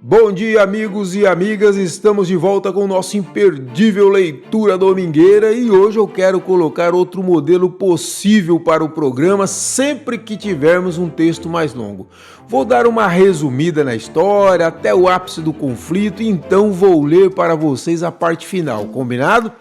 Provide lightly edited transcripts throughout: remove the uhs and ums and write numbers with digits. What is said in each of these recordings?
Bom dia, amigos e amigas, estamos de volta com o nosso imperdível Leitura Domingueira e hoje eu quero colocar outro modelo possível para o programa sempre que tivermos um texto mais longo. Vou dar uma resumida na história até o ápice do conflito e então vou ler para vocês a parte final, combinado?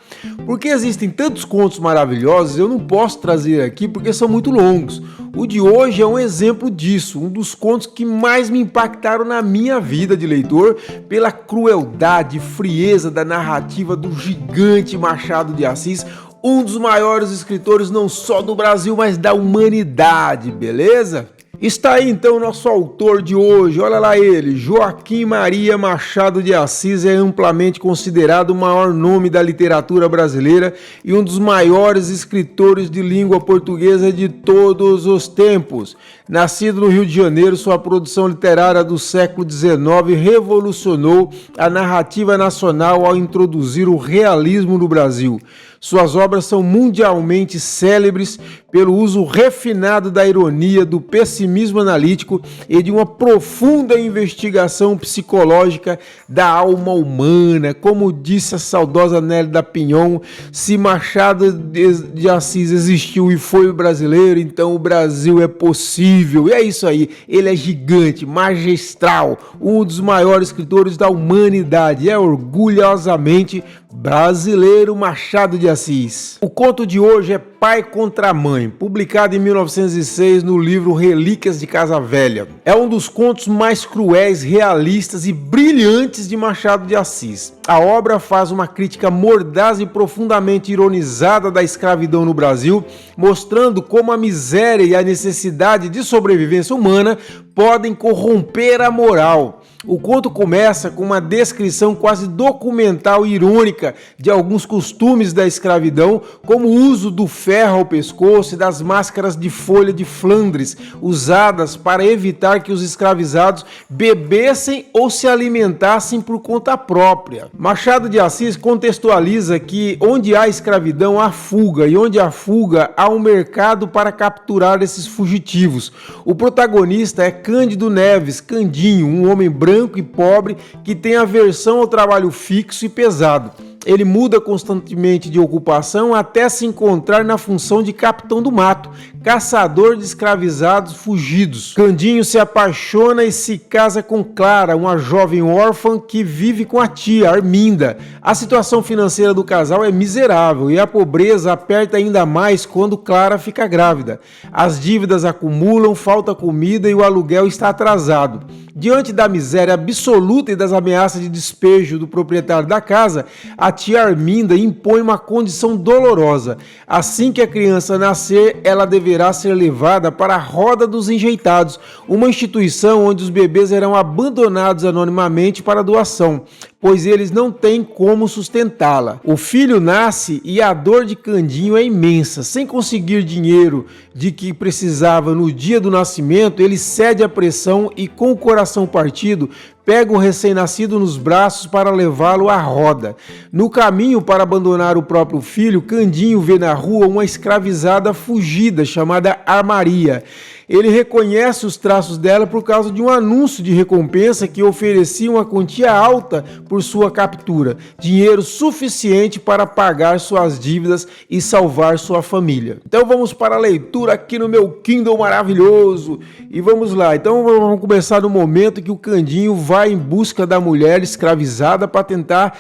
Porque existem tantos contos maravilhosos, eu não posso trazer aqui porque são muito longos. O de hoje é um exemplo disso, um dos contos que mais me impactaram na minha vida de leitor pela crueldade e frieza da narrativa do gigante Machado de Assis, um dos maiores escritores não só do Brasil, mas da humanidade, beleza? Está aí então o nosso autor de hoje, olha lá ele, Joaquim Maria Machado de Assis é amplamente considerado o maior nome da literatura brasileira e um dos maiores escritores de língua portuguesa de todos os tempos. Nascido no Rio de Janeiro, sua produção literária do século XIX revolucionou a narrativa nacional ao introduzir o realismo no Brasil. Suas obras são mundialmente célebres pelo uso refinado da ironia, do pessimismo analítico e de uma profunda investigação psicológica da alma humana. Como disse a saudosa Nélida Pinhon, se Machado de Assis existiu e foi brasileiro, então o Brasil é possível. E é isso aí, ele é gigante, magistral, um dos maiores escritores da humanidade, é orgulhosamente brasileiro Machado de Assis. O conto de hoje é Pai contra Mãe, publicado em 1906 no livro Relíquias de Casa Velha. É um dos contos mais cruéis, realistas e brilhantes de Machado de Assis. A obra faz uma crítica mordaz e profundamente ironizada da escravidão no Brasil, mostrando como a miséria e a necessidade de sobrevivência humana podem corromper a moral. O conto começa com uma descrição quase documental e irônica de alguns costumes da escravidão, como o uso do ferro ao pescoço e das máscaras de folha de Flandres, usadas para evitar que os escravizados bebessem ou se alimentassem por conta própria. Machado de Assis contextualiza que onde há escravidão há fuga, e onde há fuga há um mercado para capturar esses fugitivos. O protagonista é Cândido Neves, Candinho, um homem branco e pobre que tem aversão ao trabalho fixo e pesado. Ele muda constantemente de ocupação até se encontrar na função de capitão do mato, caçador de escravizados fugidos. Candinho se apaixona e se casa com Clara, uma jovem órfã que vive com a tia, Arminda. A situação financeira do casal é miserável e a pobreza aperta ainda mais quando Clara fica grávida. As dívidas acumulam, falta comida e o aluguel está atrasado. Diante da miséria absoluta e das ameaças de despejo do proprietário da casa, a tia Arminda impõe uma condição dolorosa. Assim que a criança nascer, ela deverá ser levada para a Roda dos Enjeitados, uma instituição onde os bebês serão abandonados anonimamente para doação, pois eles não têm como sustentá-la. O filho nasce e a dor de Candinho é imensa. Sem conseguir dinheiro de que precisava no dia do nascimento, ele cede à pressão e, com o coração partido, pega o recém-nascido nos braços para levá-lo à roda. No caminho para abandonar o próprio filho, Candinho vê na rua uma escravizada fugida chamada Armaria. Ele reconhece os traços dela por causa de um anúncio de recompensa que oferecia uma quantia alta por sua captura, dinheiro suficiente para pagar suas dívidas e salvar sua família. Então vamos para a leitura aqui no meu Kindle maravilhoso e vamos lá. Então vamos começar no momento que o Candinho vai em busca da mulher escravizada para tentar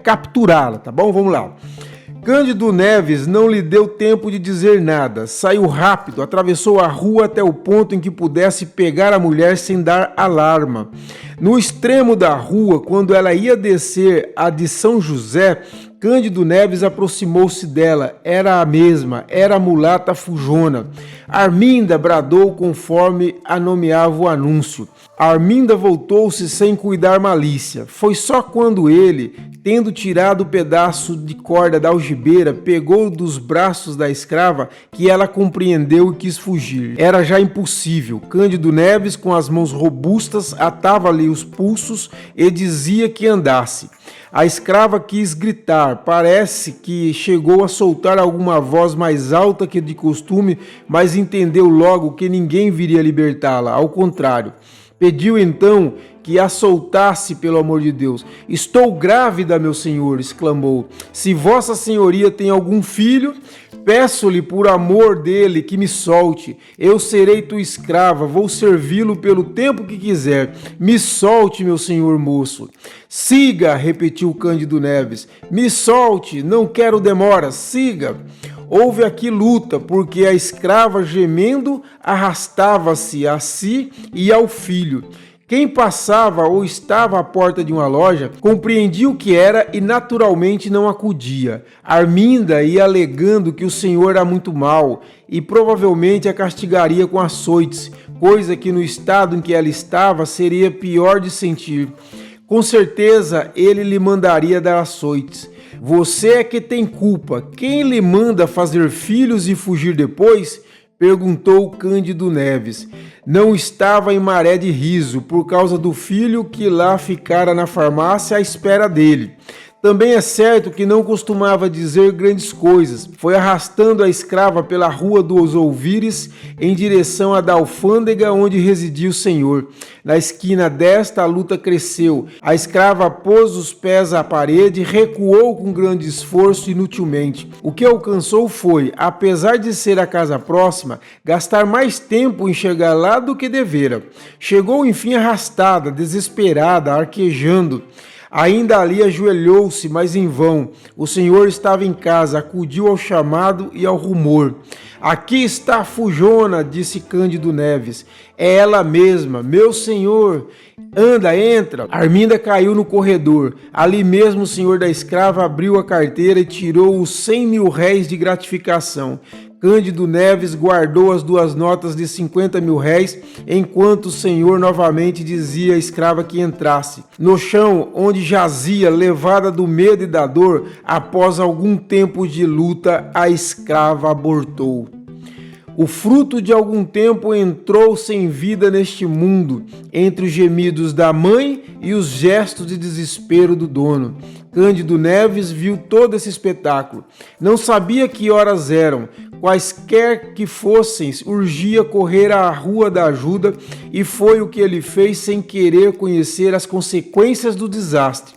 capturá-la, tá bom? Vamos lá. Cândido Neves não lhe deu tempo de dizer nada. Saiu rápido, atravessou a rua até o ponto em que pudesse pegar a mulher sem dar alarma. No extremo da rua, quando ela ia descer a de São José, Cândido Neves aproximou-se dela. Era a mesma, era a mulata fujona. Arminda bradou conforme a nomeava o anúncio. Arminda voltou-se sem cuidar malícia. Foi só quando ele, tendo tirado o pedaço de corda da algibeira, pegou dos braços da escrava, que ela compreendeu e quis fugir. Era já impossível. Cândido Neves, com as mãos robustas, atava-lhe os pulsos e dizia que andasse. A escrava quis gritar, parece que chegou a soltar alguma voz mais alta que de costume, mas entendeu logo que ninguém viria libertá-la, ao contrário. Pediu então que a soltasse pelo amor de Deus. Estou grávida, meu senhor, exclamou. Se vossa senhoria tem algum filho, peço-lhe por amor dele que me solte. Eu serei tua escrava, vou servi-lo pelo tempo que quiser. Me solte, meu senhor moço. Siga, repetiu Cândido Neves. Me solte, não quero demora, siga. Houve aqui luta, porque a escrava gemendo arrastava-se a si e ao filho. Quem passava ou estava à porta de uma loja compreendia o que era e naturalmente não acudia. Arminda ia alegando que o senhor era muito mau e provavelmente a castigaria com açoites, coisa que no estado em que ela estava seria pior de sentir. Com certeza ele lhe mandaria dar açoites. Você é que tem culpa. Quem lhe manda fazer filhos e fugir depois? Perguntou Cândido Neves. Não estava em maré de riso por causa do filho que lá ficara na farmácia à espera dele. Também é certo que não costumava dizer grandes coisas. Foi arrastando a escrava pela rua dos Ouvires em direção à da alfândega onde residia o senhor. Na esquina desta, a luta cresceu. A escrava pôs os pés à parede e recuou com grande esforço inutilmente. O que alcançou foi, apesar de ser a casa próxima, gastar mais tempo em chegar lá do que devera. Chegou enfim arrastada, desesperada, arquejando. Ainda ali ajoelhou-se, mas em vão. O senhor estava em casa, acudiu ao chamado e ao rumor. Aqui está a fujona, disse Cândido Neves. É ela mesma, meu senhor. Anda, entra. Arminda caiu no corredor. Ali mesmo o senhor da escrava abriu a carteira e tirou os 100 mil réis de gratificação. Cândido Neves guardou as 2 notas de 50 mil réis, enquanto o senhor novamente dizia à escrava que entrasse. No chão, onde jazia, levada do medo e da dor, após algum tempo de luta, a escrava abortou. O fruto de algum tempo entrou sem vida neste mundo, entre os gemidos da mãe e os gestos de desespero do dono. Cândido Neves viu todo esse espetáculo. Não sabia que horas eram, quaisquer que fossem, urgia correr à Rua da Ajuda e foi o que ele fez sem querer conhecer as consequências do desastre.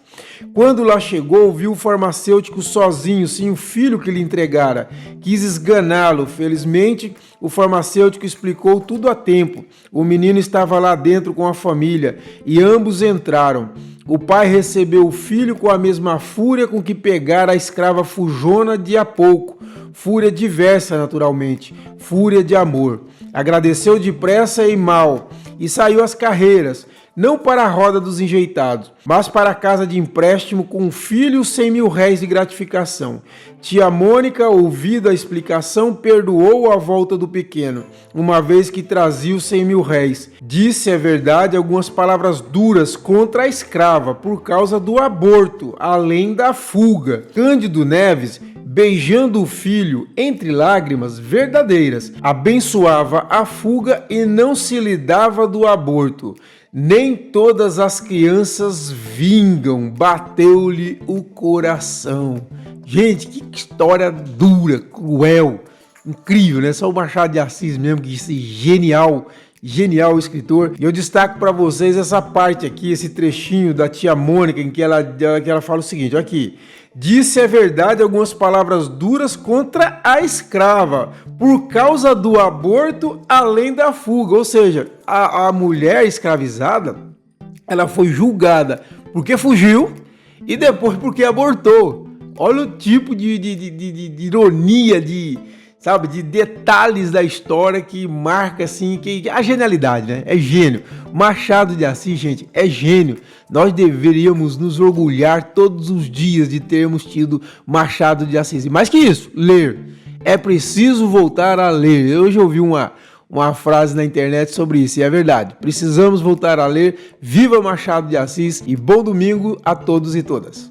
Quando lá chegou, viu o farmacêutico sozinho, sem o filho que lhe entregara. Quis esganá-lo. Felizmente, o farmacêutico explicou tudo a tempo. O menino estava lá dentro com a família e ambos entraram. O pai recebeu o filho com a mesma fúria com que pegara a escrava fujona de há pouco. Fúria diversa, naturalmente. Fúria de amor. Agradeceu depressa e mal e saiu às carreiras. Não para a roda dos enjeitados, mas para a casa de empréstimo com o filho 100 mil réis de gratificação. Tia Mônica, ouvida a explicação, perdoou a volta do pequeno, uma vez que trazia os 100 mil réis. Disse, é verdade, algumas palavras duras contra a escrava por causa do aborto, além da fuga. Cândido Neves, beijando o filho entre lágrimas verdadeiras, abençoava a fuga e não se lhe dava do aborto. Nem todas as crianças vingam, bateu-lhe o coração. Gente, que história dura, cruel, incrível, né? Só o Machado de Assis mesmo, que esse genial escritor. E eu destaco para vocês essa parte aqui, esse trechinho da tia Mônica, em que ela fala o seguinte, olha aqui. Disse, é verdade, algumas palavras duras contra a escrava, por causa do aborto, além da fuga. Ou seja, a mulher escravizada, ela foi julgada porque fugiu e depois porque abortou. Olha o tipo de ironia, de detalhes da história que marca, assim, que a genialidade, né? É gênio. Machado de Assis, gente, é gênio. Nós deveríamos nos orgulhar todos os dias de termos tido Machado de Assis. E mais que isso, ler. É preciso voltar a ler. Hoje eu ouvi uma frase na internet sobre isso, e é verdade. Precisamos voltar a ler. Viva Machado de Assis e bom domingo a todos e todas.